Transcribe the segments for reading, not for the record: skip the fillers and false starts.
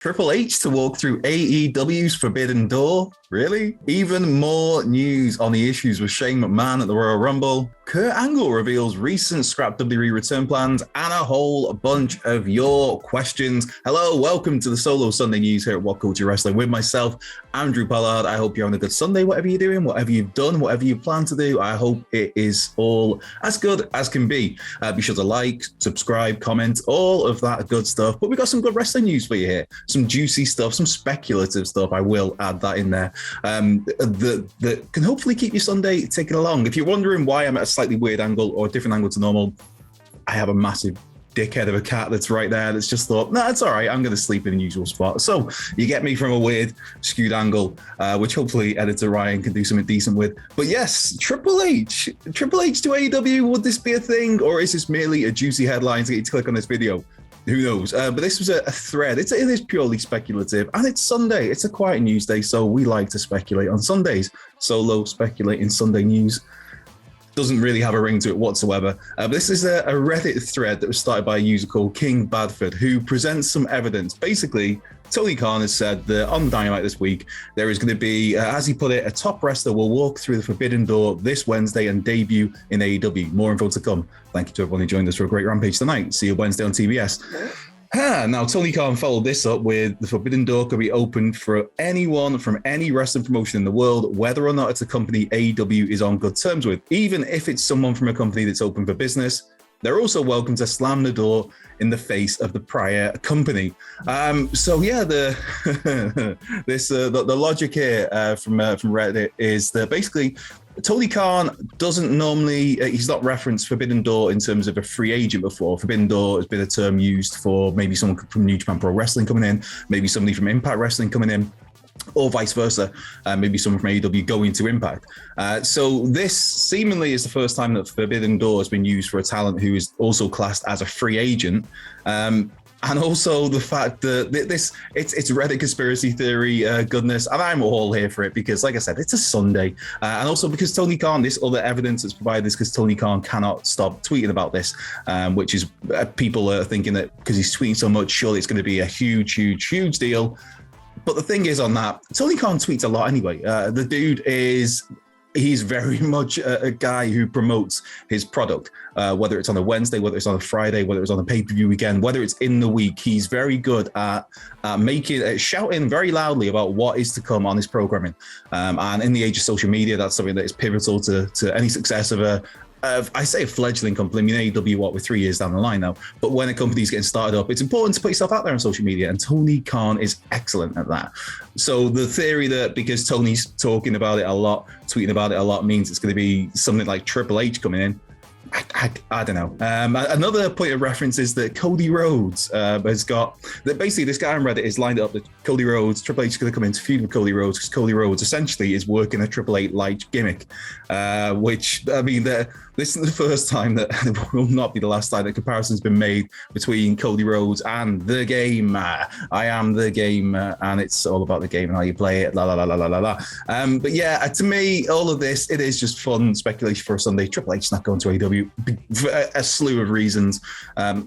Triple H to walk through AEW's Forbidden Door? Really? Even more news on the issues with Shane McMahon at the Royal Rumble. Kurt Angle reveals recent scrap WWE return plans and a whole bunch of your questions. Hello, welcome to the Solo Sunday News here at What Culture Wrestling with myself, Andrew Pollard. I hope you're having a good Sunday, whatever you're doing, whatever you've done, whatever you plan to do. I hope it is all as good as can be. Be sure to like, subscribe, comment, all of that good stuff. But we've got some good wrestling news for you here. Some juicy stuff, some speculative stuff. I will add that in there. That can hopefully keep your Sunday ticking along. If you're wondering why I'm at a slightly weird angle or a different angle to normal, I have a massive dickhead of a cat that's right there that's just thought, nah, it's all right, I'm going to sleep in the usual spot. So you get me from a weird skewed angle, which hopefully editor Ryan can do something decent with. But yes, Triple H to AEW, would this be a thing, or is this merely a juicy headline to get you to click on this video? Who knows? But this was a thread. It is purely speculative, and it's Sunday. It's a quiet news day, so we like to speculate on Sundays. Solo speculating Sunday news doesn't really have a ring to it whatsoever. But this is a Reddit thread that was started by a user called King Badford, who presents some evidence. Basically, Tony Khan has said that on Dynamite this week, there is going to be, as he put it, a top wrestler will walk through the Forbidden Door this Wednesday and debut in AEW. More info to come. Thank you to everyone who joined us for a great Rampage tonight. See you Wednesday on TBS. Now, Tony Khan followed this up with the Forbidden Door could be open for anyone from any wrestling promotion in the world, whether or not it's a company AEW is on good terms with. Even if it's someone from a company that's open for business, they're also welcome to slam the door in the face of the prior company. So yeah, the logic here from Reddit is that basically Tony Khan doesn't normally, he's not referenced Forbidden Door in terms of a free agent before. Forbidden Door has been a term used for maybe someone from New Japan Pro Wrestling coming in, maybe somebody from Impact Wrestling coming in, or vice versa, maybe someone from AEW going to Impact. So this seemingly is the first time that Forbidden Door has been used for a talent who is also classed as a free agent. And also the fact that it's Reddit conspiracy theory goodness, and I'm all here for it because, like I said, it's a Sunday. And also because Tony Khan, this other evidence that's provided is because Tony Khan cannot stop tweeting about this, which is people are thinking that because he's tweeting so much, surely it's going to be a huge deal. But the thing is on that, Tony Khan tweets a lot anyway. The dude he's very much a guy who promotes his product, whether it's on a Wednesday, whether it's on a Friday, whether it's on a pay-per-view weekend, whether it's in the week. He's very good at shouting very loudly about what is to come on his programming. And in the age of social media, that's something that is pivotal to any success of I say a fledgling company. I mean, AEW, we're 3 years down the line now. But when a company's getting started up, it's important to put yourself out there on social media. And Tony Khan is excellent at that. So the theory that because Tony's talking about it a lot, tweeting about it a lot, means it's going to be something like Triple H coming in, I don't know. Another point of reference is that Cody Rhodes has got that. Basically, this guy on Reddit is lined up that Cody Rhodes, Triple H is going to come in to feud with Cody Rhodes because Cody Rhodes essentially is working a Triple H like gimmick, which I mean, this is the first time that it will not be the last time that comparison's been made between Cody Rhodes and the game. I am the game, and it's all about the game and how you play it. La la la la la la. But yeah, to me, all of this, it is just fun speculation for a Sunday. Triple H not going to AEW for a slew of reasons.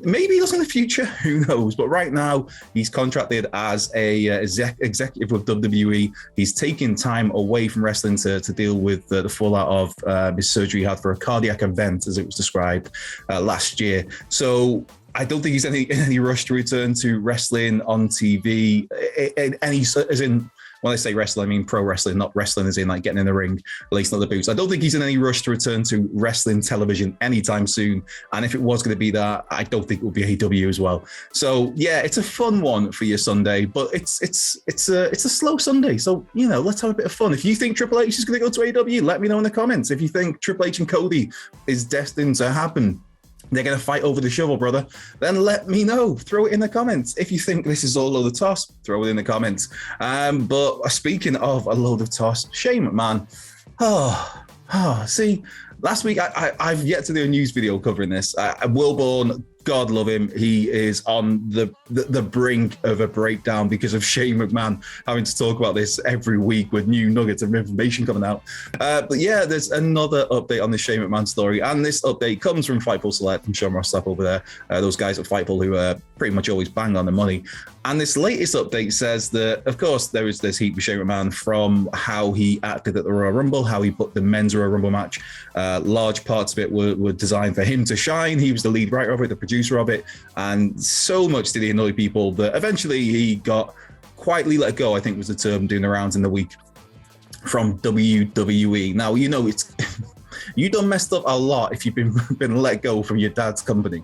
Maybe he does in the future, who knows? But right now, he's contracted as a executive with WWE. He's taking time away from wrestling to deal with the fallout of his surgery he had for a cardiac event, as it was described last year. So I don't think he's in any rush to return to wrestling on TV. As in, when I say wrestling, I mean pro wrestling, not wrestling as in like getting in the ring, lacing up the boots. I don't think he's in any rush to return to wrestling television anytime soon. And if it was going to be that, I don't think it will be AEW as well. So yeah, it's a fun one for your Sunday, but it's a slow Sunday. So, you know, let's have a bit of fun. If you think Triple H is going to go to AEW, let me know in the comments. If you think Triple H and Cody is destined to happen, they're going to fight over the shovel, brother, then let me know. Throw it in the comments. If you think this is all a load of toss, throw it in the comments. But speaking of a load of toss, Shane McMahon. See, last week I've yet to do a news video covering this. Wilborn, God love him, he is on the brink of a breakdown because of Shane McMahon having to talk about this every week with new nuggets of information coming out. But yeah, there's another update on the Shane McMahon story, and this update comes from Fightful Select, from Sean Ross Sapp over there. Those guys at Fightful who pretty much always bang on the money. And this latest update says that, of course, there is this heat with Shane McMahon from how he acted at the Royal Rumble, how he booked the men's Royal Rumble match. Large parts of it were designed for him to shine. He was the lead writer of it, the producer of it. And so much did he annoy people that eventually he got quietly let go, I think was the term doing the rounds in the week, from WWE. Now, you know, it's you done messed up a lot if you've been let go from your dad's company.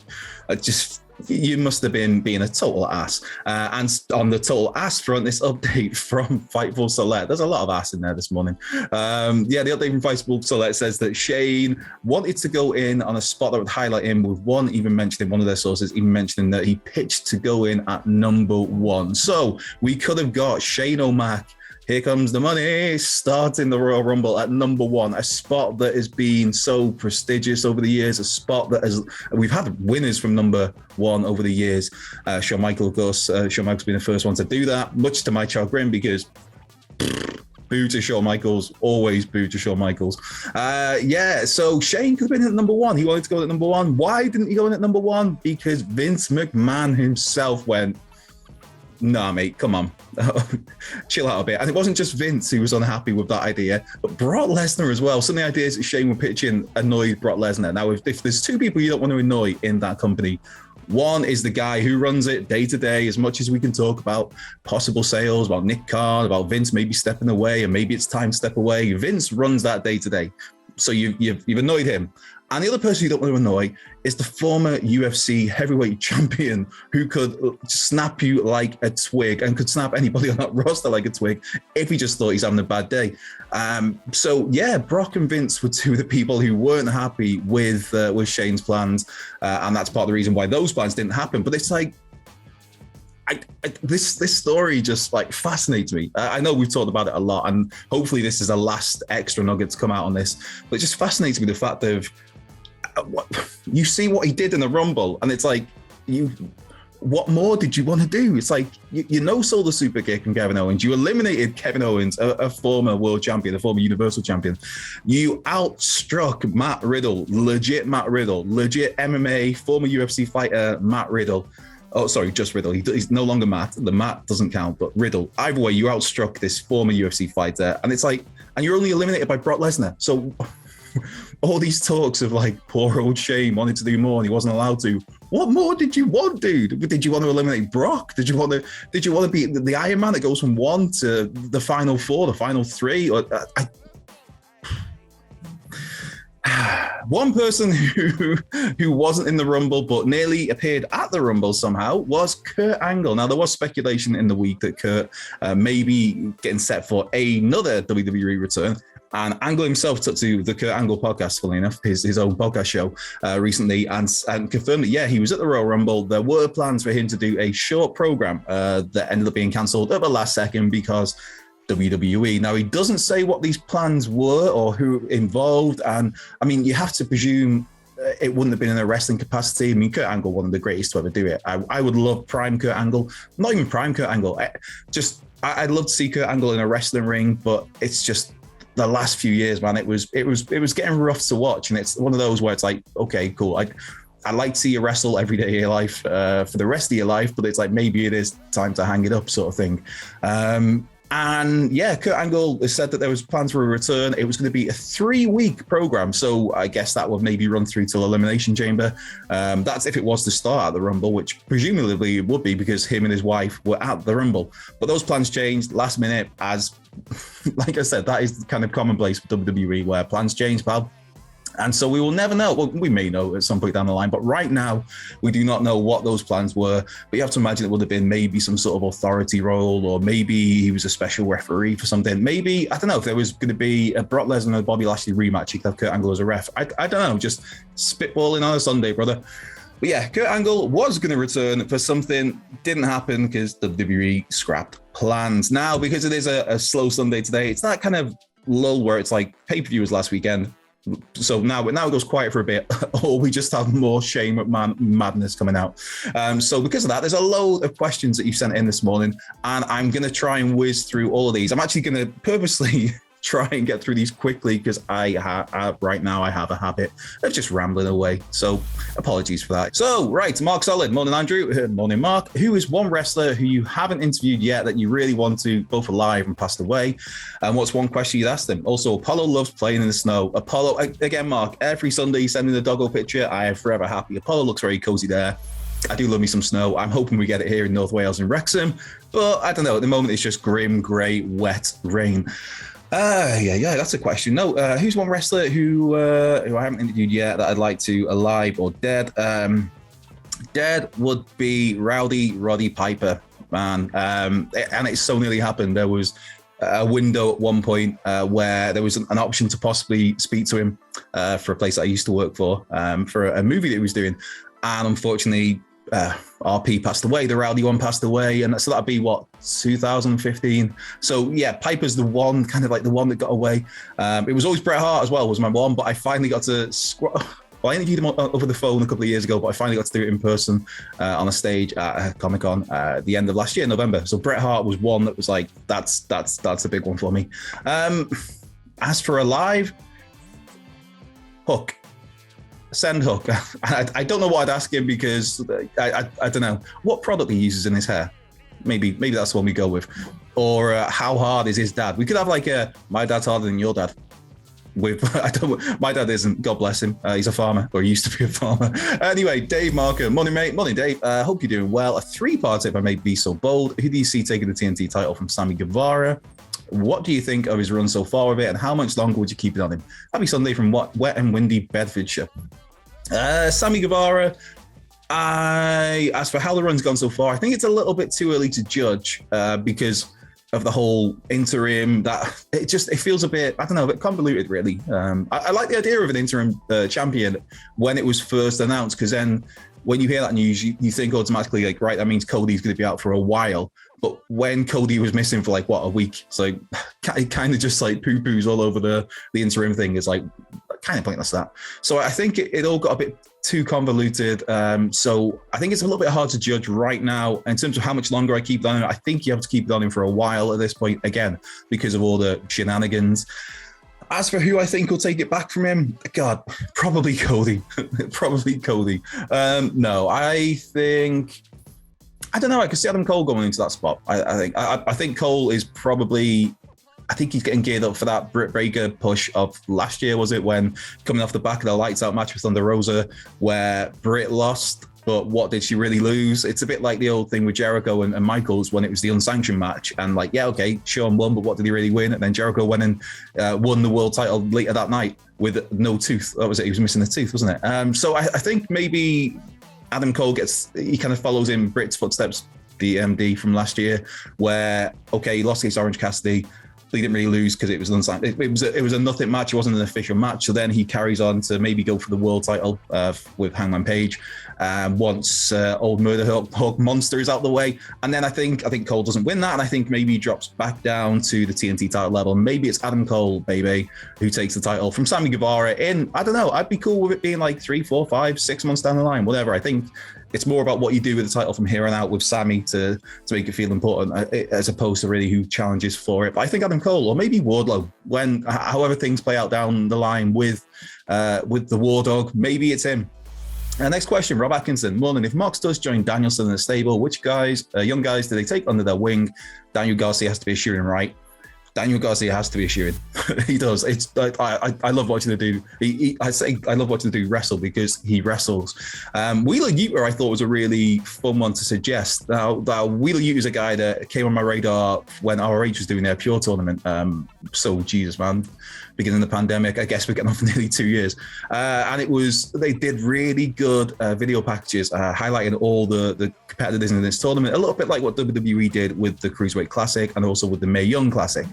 You must have been being a total ass. And on the total ass front, this update from Fightful Select, there's a lot of ass in there this morning. The update from Fightful Select says that Shane wanted to go in on a spot that would highlight him, with one of their sources even mentioning that he pitched to go in at number 1. So we could have got Shane O'Mac, here comes the money, starting the Royal Rumble at number 1, a spot that has been so prestigious over the years, a spot that we've had winners from number 1 over the years. Shawn Michaels, of course, Shawn Michaels being the first one to do that, much to my chagrin, because boo to Shawn Michaels, always boo to Shawn Michaels. So Shane could have been at number 1. He wanted to go at number 1. Why didn't he go in at number 1? Because Vince McMahon himself went, nah, mate, come on. Chill out a bit. And it wasn't just Vince who was unhappy with that idea, but Brock Lesnar as well. Some of the ideas that Shane were pitching annoyed Brock Lesnar. Now, if there's 2 people you don't want to annoy in that company, one is the guy who runs it day to day. As much as we can talk about possible sales, about Nick Khan, about Vince maybe stepping away, and maybe it's time to step away, Vince runs that day to day. So you've annoyed him. And the other person you don't want to annoy is the former UFC heavyweight champion who could snap you like a twig and could snap anybody on that roster like a twig if he just thought he's having a bad day. Brock and Vince were 2 of the people who weren't happy with Shane's plans. And that's part of the reason why those plans didn't happen. But it's like, this story just like fascinates me. I know we've talked about it a lot, and hopefully this is the last extra nugget to come out on this, but it just fascinates me, the fact of what you see what he did in the Rumble, and it's like, what more did you want to do? It's like, sold the super kick from Kevin Owens. You eliminated Kevin Owens, a former world champion, a former Universal champion. You outstruck Matt Riddle, legit MMA, former UFC fighter Matt Riddle. Oh, sorry, just Riddle. He's no longer Matt. The Matt doesn't count, but Riddle. Either way, you outstruck this former UFC fighter. And it's like, and you're only eliminated by Brock Lesnar. So all these talks of like poor old Shane wanted to do more and he wasn't allowed to. What more did you want, dude? Did you want to eliminate Brock? Did you want to be the Iron Man that goes from 1 to the final 4, the final 3? Or one person who wasn't in the Rumble but nearly appeared at the Rumble somehow was Kurt Angle. Now, there was speculation in the week that Kurt may be getting set for another WWE return. And Angle himself took to the Kurt Angle podcast, funnily enough, his own podcast show recently, and confirmed that, he was at the Royal Rumble. There were plans for him to do a short program that ended up being cancelled at the last second because WWE. Now, he doesn't say what these plans were or who involved. And I mean, you have to presume it wouldn't have been in a wrestling capacity. I mean, Kurt Angle, one of the greatest to ever do it. I would love prime Kurt Angle, not even prime Kurt Angle. I'd love to see Kurt Angle in a wrestling ring, but it's just the last few years, man. It was getting rough to watch, and it's one of those where it's like, okay, cool. I'd like to see you wrestle every day of your life for the rest of your life, but it's like, maybe it is time to hang it up, sort of thing. Kurt Angle has said that there was plans for a return. It was going to be a 3-week program, so I guess that would maybe run through till Elimination Chamber. That's if it was to start at the Rumble, which presumably it would be because him and his wife were at the Rumble. But those plans changed last minute, as like I said, that is kind of commonplace with WWE, where plans change, pal. And so we will never know. Well, we may know at some point down the line, but right now we do not know what those plans were. But you have to imagine it would have been maybe some sort of authority role, or maybe he was a special referee for something. Maybe, I don't know, if there was going to be a Brock Lesnar and Bobby Lashley rematch, he could have Kurt Angle as a ref. I don't know, just spitballing on a Sunday, brother. But yeah, Kurt Angle was going to return for something, didn't happen because WWE scrapped plans. Now, because it is a slow Sunday today, it's that kind of lull where it's like pay-per-view was last weekend. So now it goes quiet for a bit, or we just have more Shane McMahon madness coming out. So because of that, there's a load of questions that you sent in this morning, and I'm going to try and whiz through all of these. I'm actually going to purposely try and get through these quickly because right now I have a habit of just rambling away. So apologies for that. So, right, Mark Solid, morning Andrew, morning Mark. Who is one wrestler who you haven't interviewed yet that you really want to, both alive and passed away? And what's one question you'd ask them? Also, Apollo loves playing in the snow. Apollo, again, Mark, every Sunday sending the doggo picture. I am forever happy. Apollo looks very cozy there. I do love me some snow. I'm hoping we get it here in North Wales and Wrexham, but I don't know. At the moment, it's just grim, grey, wet rain. Yeah, that's a question. No, who's one wrestler who I haven't interviewed yet that I'd like to, alive or dead? Dead would be Roddy Piper, man. And it's so nearly happened. There was a window at one point where there was an option to possibly speak to him for a place that I used to work for a movie that he was doing. And unfortunately, RP passed away, the Rowdy one passed away, and so that'd be 2015. So yeah, Piper's the one, kind of like the one that got away. It was always Bret Hart as well, was my one, but I finally got to I interviewed him over the phone a couple of years ago, but I finally got to do it in person on a stage at Comic-Con at the end of last year, November. So Bret Hart was one that was like, that's a big one for me. As for alive, Hook. Send Hook. I don't know what I'd ask him because I don't know what product he uses in his hair. Maybe that's the one we go with. Or how hard is his dad? We could have like my dad's harder than your dad. My dad isn't. God bless him. He's a farmer, or he used to be a farmer. Anyway, Dave Markham. Morning, mate. Morning, Dave. Hope you're doing well. A three-part, if I may be so bold. Who do you see taking the TNT title from Sammy Guevara? What do you think of his run so far with it, and how much longer would you keep it on him? Happy Sunday from wet and windy Bedfordshire. Sammy Guevara, as for how the run's gone so far, I think it's a little bit too early to judge because of the whole interim. That it feels a bit, I don't know, a bit convoluted, really. I like the idea of an interim champion when it was first announced, because then when you hear that news, you think automatically, like, right, that means Cody's going to be out for a while. But when Cody was missing for a week, so it kind of just like poo-poos all over the interim thing. Is like kind of pointless, that. So I think it all got a bit too convoluted. So I think it's a little bit hard to judge right now in terms of how much longer I keep it on him. I think you have to keep it on him for a while at this point, again, because of all the shenanigans. As for who I think will take it back from him, God, probably Cody. Probably Cody. No, I think... I don't know. I could see Adam Cole going into that spot. I think Cole is probably... I think he's getting geared up for that Britt Baker push of last year, was it? When coming off the back of the lights out match with Thunder Rosa, where Britt lost, but what did she really lose? It's a bit like the old thing with Jericho and Michaels when it was the unsanctioned match. And like, yeah, okay, Shawn won, but what did he really win? And then Jericho went and won the world title later that night with no tooth. That was it. He was missing a tooth, wasn't it? So I think maybe Adam Cole he kind of follows in Britt's footsteps, the MD from last year, where, okay, he lost against Orange Cassidy. He didn't really lose because it was unsigned. It was a nothing match. It wasn't an official match. So then he carries on to maybe go for the world title with Hangman Page once old Murder Hawk Monster is out the way. And then I think Cole doesn't win that, and I think maybe he drops back down to the TNT title level. Maybe it's Adam Cole, baby, who takes the title from Sammy Guevara in, I don't know, I'd be cool with it being like 3, 4, 5, 6 months down the line, whatever. I think it's more about what you do with the title from here on out with Sammy to make it feel important, as opposed to really who challenges for it. But I think Adam Cole, or maybe Wardlow, however things play out down the line with the War Dog, maybe it's him. Next question, Rob Atkinson. Morning. If Mox does join Danielson in the stable, which young guys do they take under their wing? Daniel Garcia has to be a shooting, right? Daniel Garcia has to be a shooting. He does. It's I love watching the dude. I love watching the dude wrestle because he wrestles. Wheeler Yuta, I thought, was a really fun one to suggest. Now Wheeler Yuta is a guy that came on my radar when ROH was doing their Pure tournament. So Jesus, man. Beginning of the pandemic, I guess we're getting on for nearly 2 years. And they did really good video packages highlighting all the competitors in this tournament, a little bit like what WWE did with the Cruiserweight Classic and also with the Mae Young Classic.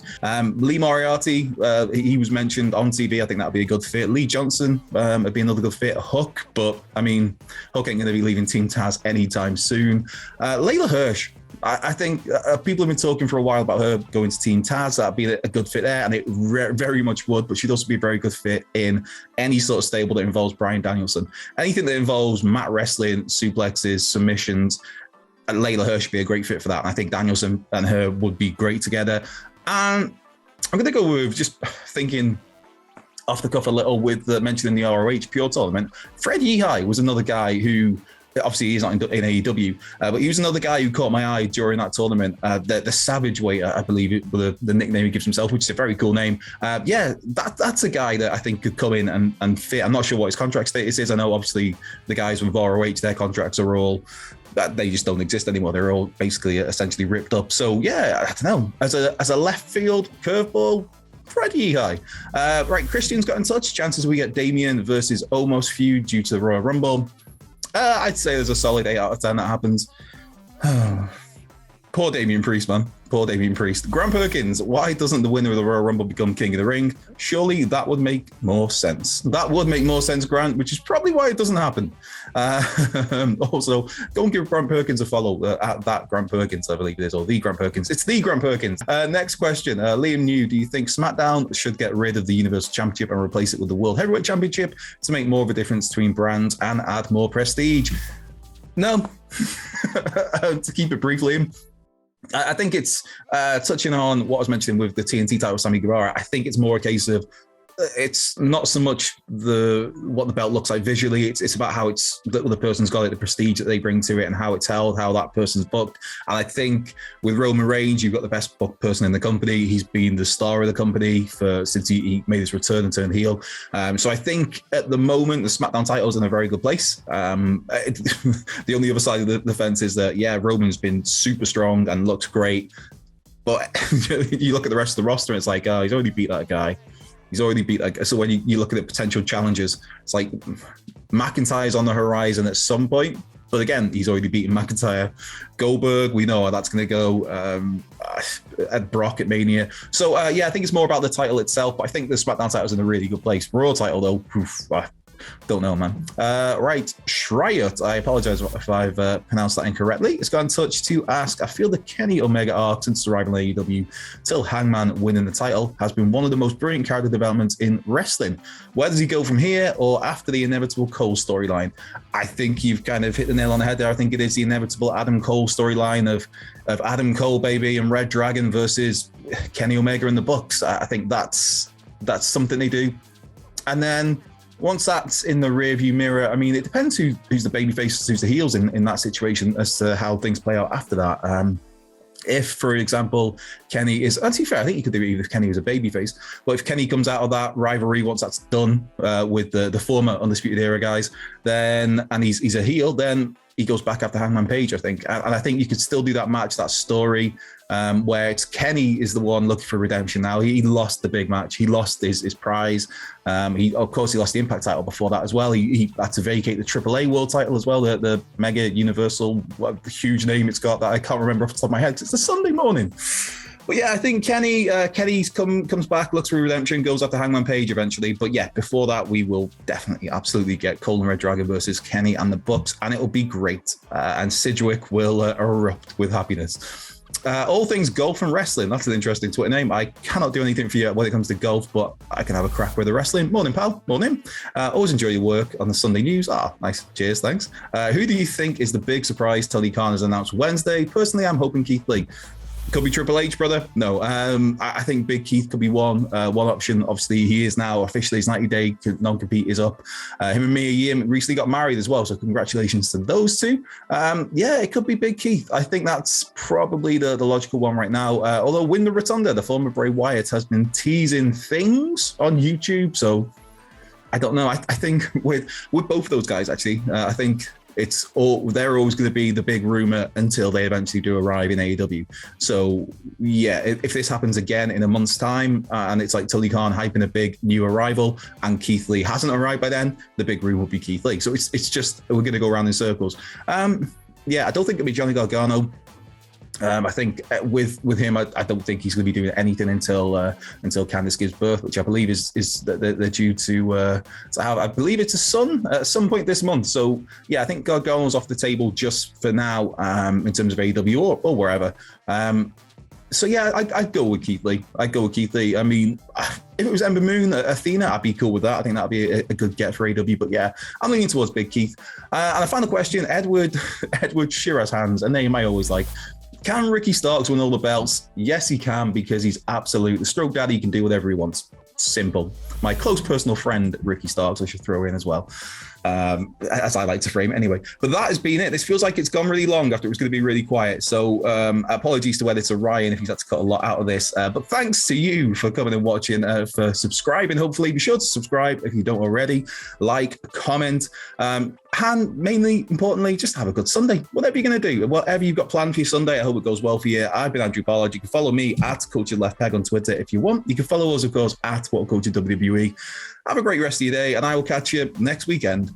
Lee Moriarty, he was mentioned on TV. I think that would be a good fit. Lee Johnson would be another good fit. Hook, but I mean, Hook ain't going to be leaving Team Taz anytime soon. Layla Hirsch, I think people have been talking for a while about her going to Team Taz. That'd be a good fit there, and it very much would, but she'd also be a very good fit in any sort of stable that involves Bryan Danielson. Anything that involves mat wrestling, suplexes, submissions, Layla Hirsch would be a great fit for that. And I think Danielson and her would be great together. And I'm going to go with just thinking off the cuff a little with mentioning the ROH Pure tournament. Fred Yehi was another guy who, obviously he's not in AEW, but he was another guy who caught my eye during that tournament. The Savage Weight, I believe, the nickname he gives himself, which is a very cool name. That's a guy that I think could come in and fit. I'm not sure what his contract status is. I know obviously the guys with ROH, their contracts are all, they just don't exist anymore. They're all basically essentially ripped up. So yeah, I don't know. As a left field curveball, Fred Yehi. Right, Christian's got in touch. Chances we get Damien versus Omos feud due to the Royal Rumble. I'd say there's a solid 8 out of 10 that happens. Poor Damien Priest, man. Poor Damien Priest. Grant Perkins, why doesn't the winner of the Royal Rumble become King of the Ring? Surely that would make more sense. That would make more sense, Grant, which is probably why it doesn't happen. Also, go and give Grant Perkins a follow at that Grant Perkins, I believe it is, or the Grant Perkins. It's the Grant Perkins. Next question. Liam New, do you think SmackDown should get rid of the Universal Championship and replace it with the World Heavyweight Championship to make more of a difference between brands and add more prestige? No. To keep it brief, Liam, I think it's touching on what I was mentioning with the TNT title, Sammy Guevara. I think it's more a case of it's not so much what the belt looks like visually. It's about how it's the person's got it, the prestige that they bring to it, and how it's held, how that person's booked. And I think with Roman Reigns, you've got the best booked person in the company. He's been the star of the company since he made his return and turned heel. So I think at the moment the SmackDown title's in a very good place. The only other side of the fence is that Roman's been super strong and looks great, but you look at the rest of the roster and it's like, oh, he's already beat that guy. He's already beat that guy. So when you look at the potential challenges, it's like McIntyre's on the horizon at some point. But again, he's already beaten McIntyre. Goldberg, we know how that's going to go. At Brock at Mania. So I think it's more about the title itself. But I think the SmackDown title's in a really good place. Raw title, though, don't know, man. Right, Shreyut, I apologize if I've pronounced that incorrectly. It's got in touch to ask, I feel the Kenny Omega arc since arriving in AEW till Hangman winning the title has been one of the most brilliant character developments in wrestling. Where does he go from here or after the inevitable Cole storyline? I think you've kind of hit the nail on the head there. I think it is the inevitable Adam Cole storyline of Adam Cole, baby, and Red Dragon versus Kenny Omega and the Bucks. I think that's something they do. And then once that's in the rearview mirror, I mean, it depends who's the babyface, who's the heels in that situation as to how things play out after that. If, for example, Kenny is, and to be fair, I think you could do it if Kenny was a babyface, but if Kenny comes out of that rivalry once that's done with the former Undisputed Era guys, then and he's a heel, then he goes back after Hangman Page, I think. And I think you could still do that match, that story, where it's Kenny is the one looking for redemption now. He lost the big match. He lost his prize. He lost the Impact title before that as well. He had to vacate the AAA World title as well, the Mega Universal, what huge name it's got that I can't remember off the top of my head. It's a Sunday morning. But yeah, I think Kenny's comes back, looks for redemption, goes after Hangman Page eventually. But yeah, before that, we will definitely, absolutely get Cole and Red Dragon versus Kenny and the Bucks, and it'll be great. And Sidgwick will erupt with happiness. All things golf and wrestling. That's an interesting Twitter name. I cannot do anything for you when it comes to golf, but I can have a crack with the wrestling. Morning, pal. Morning. Always enjoy your work on the Sunday news. Nice. Cheers. Thanks. Who do you think is the big surprise Tony Khan has announced Wednesday? Personally, I'm hoping Keith Lee. Could be Triple H, brother. No, I think Big Keith could be one option. Obviously, he is now officially, his 90-day non-compete is up. Him and Mia Yim recently got married as well, so congratulations to those two. It could be Big Keith. I think that's probably the logical one right now. Although Wyndham Rotunda, the former Bray Wyatt, has been teasing things on YouTube, so I don't know. I think with both of those guys, actually, I think they're always going to be the big rumor until they eventually do arrive in AEW. So yeah, if this happens again in a month's time and it's like Tony Khan hyping a big new arrival and Keith Lee hasn't arrived by then, the big rumor will be Keith Lee. So it's just, we're going to go around in circles. I don't think it'll be Johnny Gargano. I think with him, I don't think he's going to be doing anything until Candice gives birth, which I believe is they're due to have. I believe it's a son at some point this month. So yeah, I think Gargano's off the table just for now in terms of AEW or wherever. So yeah, I'd go with Keith Lee. I mean, if it was Ember Moon, Athena, I'd be cool with that. I think that'd be a good get for AEW. But yeah, I'm leaning towards Big Keith. And a final question: Edward Shirazhan's, a name I always like. Can Ricky Starks win all the belts? Yes, he can, because he's absolute the stroke daddy. He can do whatever he wants. Simple. My close personal friend, Ricky Starks, I should throw in as well, as I like to frame it anyway. But that has been it. This feels like it's gone really long after it was going to be really quiet. So apologies to editor Ryan if he's had to cut a lot out of this. But thanks to you for coming and watching, for subscribing. Hopefully, be sure to subscribe if you don't already. Like, comment, and mainly, importantly, just have a good Sunday. Whatever you're going to do, whatever you've got planned for your Sunday, I hope it goes well for you. I've been Andrew Pollard. You can follow me at Cultured Left Peg on Twitter if you want. You can follow us, of course, at What Culture WWE. Have a great rest of your day, and I will catch you next weekend.